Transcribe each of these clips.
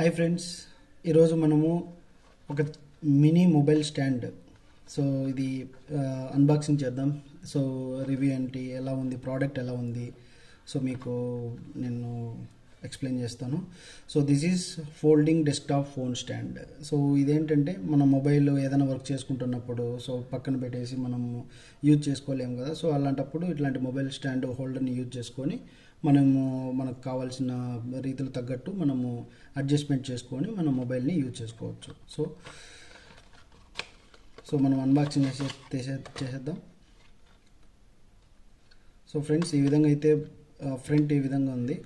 Hi friends, ఈరోజు మనము ఒక మినీ మొబైల్ స్టాండ్ ఇది అన్బాక్సింగ్ చేద్దాం. రివ్యూ ఏంటి, ఎలా ఉంది, ప్రోడక్ట్ ఎలా ఉంది, మీకు నేను ఎక్స్ప్లెయిన్ చేస్తాను. This is folding desktop phone stand. ఇదేంటంటే మన మొబైల్ ఏదైనా వర్క్ చేసుకుంటున్నప్పుడు పక్కన పెట్టేసి మనం యూజ్ చేసుకోలేము కదా. అలాంటప్పుడు ఇట్లాంటి మొబైల్ స్టాండ్ హోల్డర్ని యూజ్ చేసుకొని మనకు కావాల్సిన రీతులు తగ్గట్టు మనము అడ్జస్ట్మెంట్ చేసుకొని మన మొబైల్ని యూజ్ చేసుకోవచ్చు. మనం అన్బాక్సింగ్ చేసేద్దాం. ఫ్రెండ్స్, ఈ విధంగా అయితే ఫ్రంట్ ఈ విధంగా ఉంది.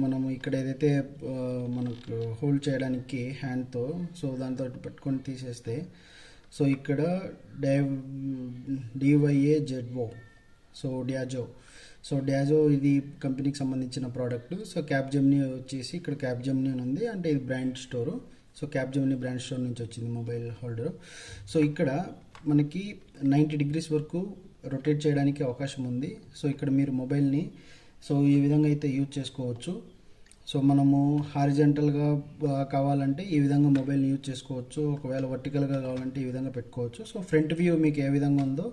మనము ఇక్కడ ఏదైతే మనకు హోల్డ్ చేయడానికి హ్యాండ్తో దాంతో పెట్టుకొని తీసేస్తే ఇక్కడ DYAZO డ్యాజో ఇది కంపెనీకి సంబంధించిన ప్రోడక్ట్. క్యాప్జెమినీ వచ్చేసి ఇక్కడ క్యాప్జెమినీ అని ఉంది, అంటే ఇది brand store. Capgemini brand store నుంచి వచ్చింది మొబైల్ హోల్డర్. ఇక్కడ మనకి 90 degrees వరకు రొటేట్ చేయడానికి అవకాశం ఉంది. ఇక్కడ మీరు మొబైల్ని ఈ విధంగా అయితే యూజ్ చేసుకోవచ్చు. మనము హారిజంటల్గా కావాలంటే ఈ విధంగా మొబైల్ని యూజ్ చేసుకోవచ్చు. ఒకవేళ వర్టికల్గా కావాలంటే ఈ విధంగా పెట్టుకోవచ్చు. ఫ్రంట్ వ్యూ మీకు ఏ విధంగా ఉందో,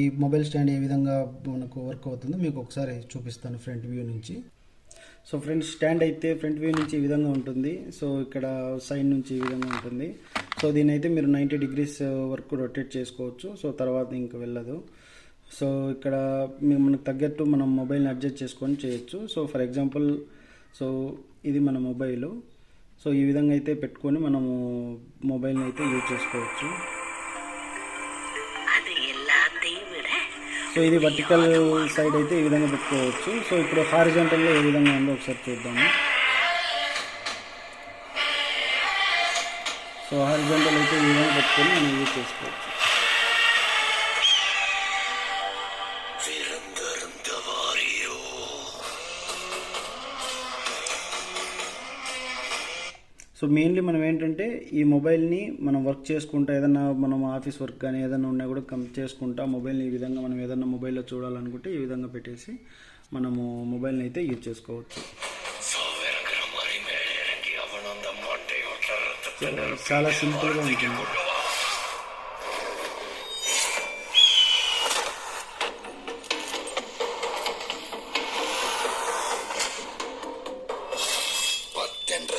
ఈ మొబైల్ స్టాండ్ ఏ విధంగా మనకు వర్క్ అవుతుందో మీకు ఒకసారి చూపిస్తాను ఫ్రంట్ వ్యూ నుంచి. ఫ్రెండ్స్, స్టాండ్ అయితే ఫ్రంట్ వ్యూ నుంచి ఈ విధంగా ఉంటుంది. ఇక్కడ సైడ్ నుంచి ఈ విధంగా ఉంటుంది. దీని అయితే మీరు 90 degrees వరకు రొటేట్ చేసుకోవచ్చు. తర్వాత ఇంకా వెళ్ళదు. ఇక్కడ మనకు తగ్గట్టు మనం మొబైల్ని అడ్జస్ట్ చేసుకొని చేయొచ్చు. ఫర్ ఎగ్జాంపుల్ ఇది మన మొబైల్. ఈ విధంగా అయితే పెట్టుకొని మనము మొబైల్ని అయితే యూజ్ చేసుకోవచ్చు. ఇది వర్టికల్ సైడ్ అయితే ఈ విధంగా పెట్టుకోవచ్చు. ఇప్పుడు హారిజంటల్లో ఏ విధంగా ఉందో ఒకసారి చూద్దాము. హారిజంటల్ అయితే ఈ విధంగా పెట్టుకొని మనం యూజ్ చేసుకోవచ్చు. మెయిన్లీ మనం ఏంటంటే ఈ మొబైల్ని మనం వర్క్ చేసుకుంటా, ఏదైనా మనం ఆఫీస్ వర్క్ కానీ ఏదైనా ఉన్నా కూడా చేసుకుంటా మొబైల్ని ఈ విధంగా మనం ఏదైనా మొబైల్లో చూడాలనుకుంటే ఈ విధంగా పెట్టేసి మనము మొబైల్ని అయితే యూజ్ చేసుకోవచ్చు. చాలా సింపుల్గా ఉంటుంది.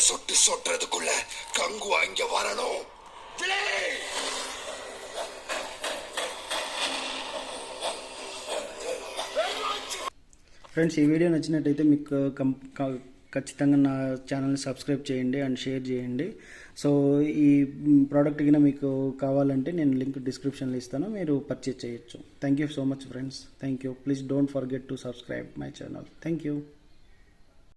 சொட்டு சொட்டுறதுக்குள்ள கங்கு அங்க வரணும். ఫ్రెండ్స్, ఈ వీడియో నచ్చినట్టయితే మీకు ఖచ్చితంగా నా ఛానల్ని సబ్స్క్రైబ్ చేయండి అండ్ షేర్ చేయండి. ఈ ప్రోడక్ట్ కింద మీకు కావాలంటే నేను లింక్ డిస్క్రిప్షన్లో ఇస్తాను, మీరు పర్చేజ్ చేయొచ్చు. Thank you so much friends. Thank you. Please don't forget to subscribe my channel. Thank you.